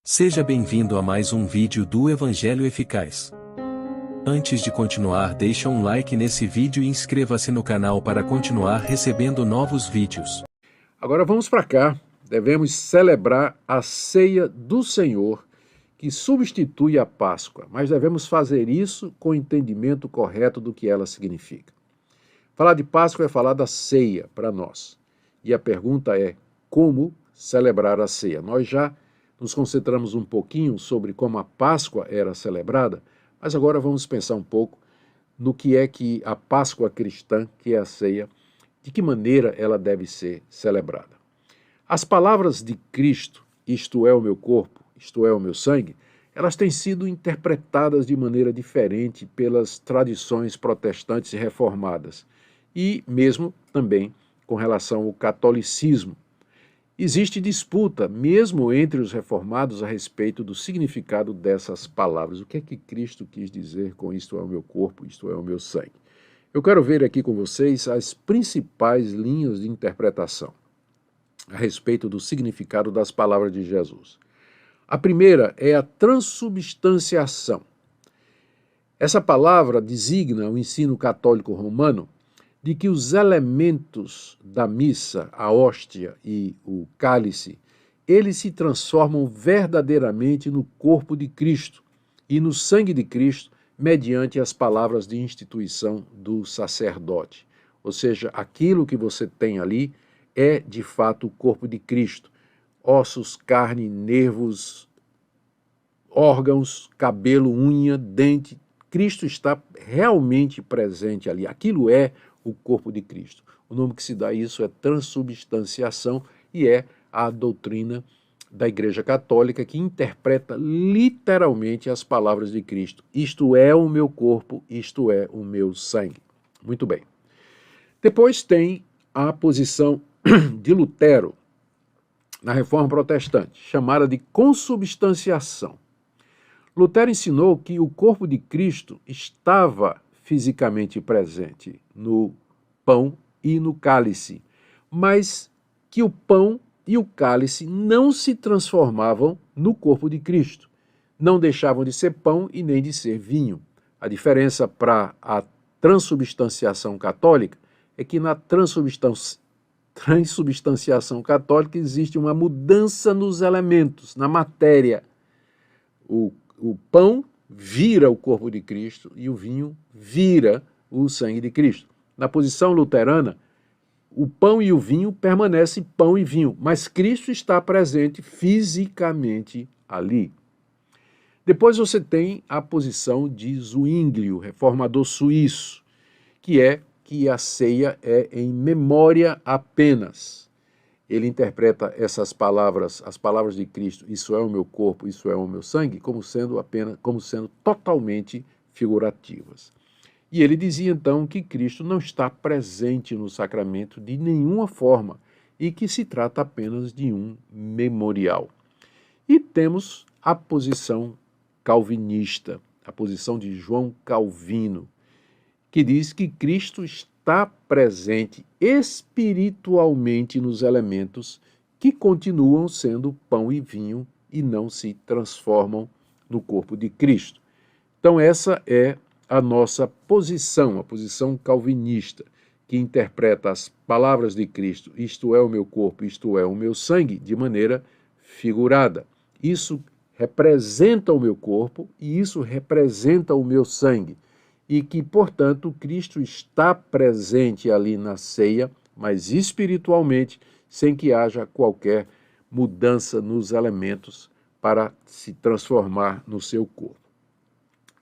Seja bem-vindo a mais um vídeo do Evangelho Eficaz. Antes de continuar, deixa um like nesse vídeo e inscreva-se no canal para continuar recebendo novos vídeos. Agora vamos para cá. Devemos celebrar a ceia do Senhor, que substitui a Páscoa, mas devemos fazer isso com o entendimento correto do que ela significa. Falar de Páscoa é falar da ceia para nós. E a pergunta é: como celebrar a ceia? Nós já nos concentramos um pouquinho sobre como a Páscoa era celebrada, mas agora vamos pensar um pouco no que é que a Páscoa cristã, que é a ceia, de que maneira ela deve ser celebrada. As palavras de Cristo, isto é o meu corpo, isto é o meu sangue, elas têm sido interpretadas de maneira diferente pelas tradições protestantes e reformadas, e mesmo também com relação ao catolicismo. Existe disputa, mesmo entre os reformados, a respeito do significado dessas palavras. O que é que Cristo quis dizer com isto é o meu corpo, isto é o meu sangue? Eu quero ver aqui com vocês as principais linhas de interpretação a respeito do significado das palavras de Jesus. A primeira é a transubstanciação. Essa palavra designa o ensino católico romano de que os elementos da missa, a hóstia e o cálice, eles se transformam verdadeiramente no corpo de Cristo e no sangue de Cristo mediante as palavras de instituição do sacerdote. Ou seja, aquilo que você tem ali é de fato o corpo de Cristo. Ossos, carne, nervos, órgãos, cabelo, unha, dente. Cristo está realmente presente ali. Aquilo é o corpo de Cristo. O nome que se dá a isso é transubstanciação e é a doutrina da Igreja Católica que interpreta literalmente as palavras de Cristo. Isto é o meu corpo, isto é o meu sangue. Muito bem. Depois tem a posição de Lutero na Reforma Protestante, chamada de consubstanciação. Lutero ensinou que o corpo de Cristo estava fisicamente presente no pão e no cálice, mas que o pão e o cálice não se transformavam no corpo de Cristo, não deixavam de ser pão e nem de ser vinho. A diferença para a transubstanciação católica é que na transubstanciação católica existe uma mudança nos elementos, na matéria. O pão vira o corpo de Cristo e o vinho vira o sangue de Cristo. Na posição luterana, o pão e o vinho permanecem pão e vinho, mas Cristo está presente fisicamente ali. Depois você tem a posição de Zwinglio, reformador suíço, que é que a ceia é em memória apenas. Ele interpreta essas palavras, as palavras de Cristo, isso é o meu corpo, isso é o meu sangue, como sendo totalmente figurativas. E ele dizia então que Cristo não está presente no sacramento de nenhuma forma e que se trata apenas de um memorial. E temos a posição calvinista, a posição de João Calvino, que diz que Cristo está presente espiritualmente nos elementos que continuam sendo pão e vinho e não se transformam no corpo de Cristo. Então essa é a nossa posição, a posição calvinista, que interpreta as palavras de Cristo, isto é o meu corpo, isto é o meu sangue, de maneira figurada. Isso representa o meu corpo e isso representa o meu sangue. E que, portanto, Cristo está presente ali na ceia, mas espiritualmente, sem que haja qualquer mudança nos elementos para se transformar no seu corpo.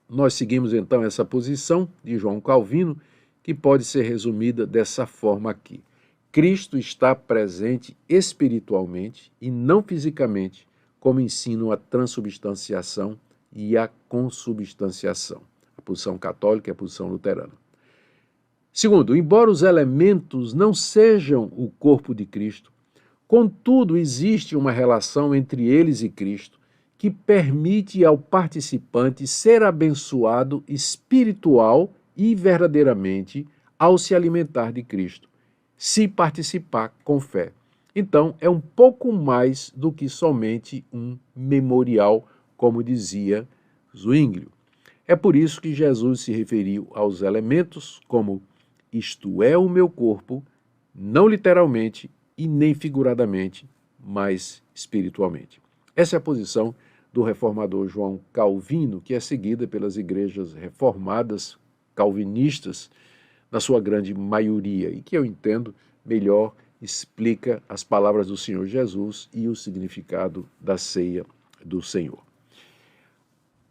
Nós seguimos então essa posição de João Calvino, que pode ser resumida dessa forma aqui. Cristo está presente espiritualmente e não fisicamente, como ensinam a transubstanciação e a consubstanciação. A posição católica e a posição luterana. Segundo, embora os elementos não sejam o corpo de Cristo, contudo existe uma relação entre eles e Cristo que permite ao participante ser abençoado espiritual e verdadeiramente ao se alimentar de Cristo, se participar com fé. Então, é um pouco mais do que somente um memorial, como dizia Zwinglio. É por isso que Jesus se referiu aos elementos como isto é o meu corpo, não literalmente e nem figuradamente, mas espiritualmente. Essa é a posição do reformador João Calvino, que é seguida pelas igrejas reformadas calvinistas, na sua grande maioria, e que eu entendo melhor explica as palavras do Senhor Jesus e o significado da ceia do Senhor.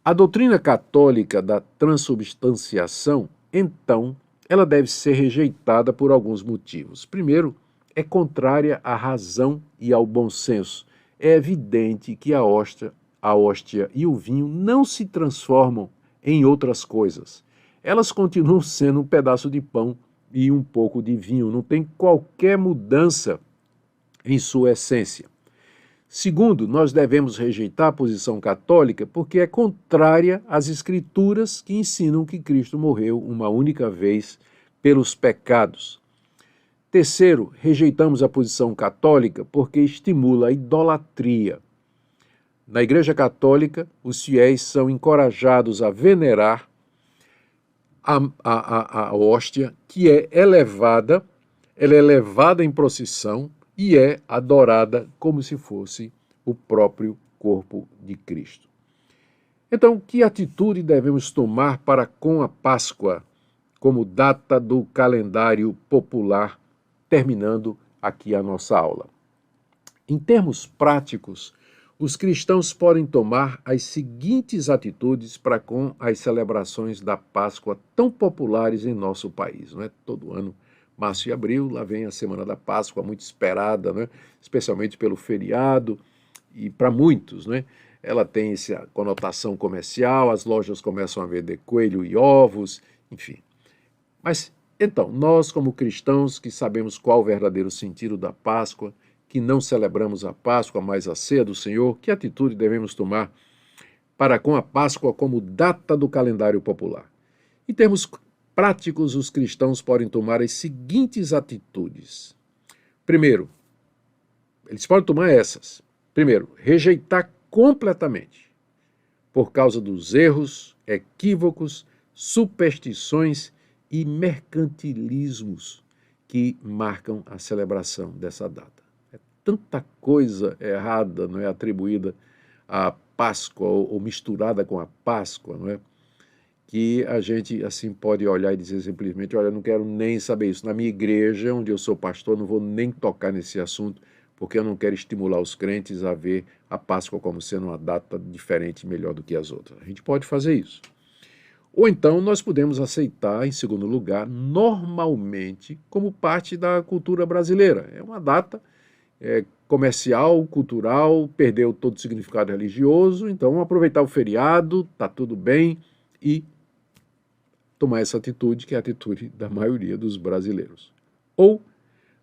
A doutrina católica da transubstanciação, então, ela deve ser rejeitada por alguns motivos. Primeiro, é contrária à razão e ao bom senso. É evidente que a hóstia e o vinho não se transformam em outras coisas. Elas continuam sendo um pedaço de pão e um pouco de vinho. Não tem qualquer mudança em sua essência. Segundo, nós devemos rejeitar a posição católica porque é contrária às escrituras que ensinam que Cristo morreu uma única vez pelos pecados. Terceiro, rejeitamos a posição católica porque estimula a idolatria. Na Igreja Católica, os fiéis são encorajados a venerar a hóstia, que ela é levada em procissão e é adorada como se fosse o próprio corpo de Cristo. Então, que atitude devemos tomar para com a Páscoa, como data do calendário popular, terminando aqui a nossa aula? Em termos práticos, os cristãos podem tomar as seguintes atitudes para com as celebrações da Páscoa tão populares em nosso país. Não é? Todo ano, março e abril, lá vem a Semana da Páscoa, muito esperada, né? Especialmente pelo feriado, e para muitos, né? Ela tem essa conotação comercial, as lojas começam a vender coelho e ovos, enfim. Mas, então, nós como cristãos que sabemos qual o verdadeiro sentido da Páscoa, que não celebramos a Páscoa, mas a ceia do Senhor, que atitude devemos tomar para com a Páscoa como data do calendário popular? Em termos práticos, os cristãos podem tomar as seguintes atitudes. Primeiro, eles podem tomar essas. Primeiro, rejeitar completamente, por causa dos erros, equívocos, superstições e mercantilismos que marcam a celebração dessa data. Tanta coisa errada, não é, atribuída à Páscoa ou misturada com a Páscoa, não é? Que a gente assim pode olhar e dizer simplesmente, olha, eu não quero nem saber isso. Na minha igreja, onde eu sou pastor, não vou nem tocar nesse assunto, porque eu não quero estimular os crentes a ver a Páscoa como sendo uma data diferente e melhor do que as outras. A gente pode fazer isso. Ou então nós podemos aceitar, em segundo lugar, normalmente, como parte da cultura brasileira. É uma data comercial, cultural, perdeu todo o significado religioso, então vamos aproveitar o feriado, tá tudo bem, e tomar essa atitude, que é a atitude da maioria dos brasileiros. Ou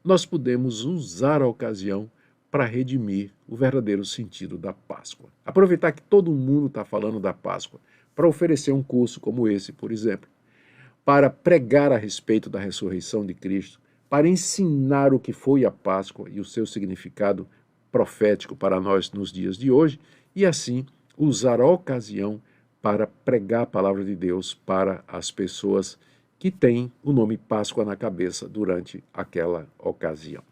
nós podemos usar a ocasião para redimir o verdadeiro sentido da Páscoa. Aproveitar que todo mundo está falando da Páscoa, para oferecer um curso como esse, por exemplo, para pregar a respeito da ressurreição de Cristo, para ensinar o que foi a Páscoa e o seu significado profético para nós nos dias de hoje, e assim usar a ocasião para pregar a palavra de Deus para as pessoas que têm o nome Páscoa na cabeça durante aquela ocasião.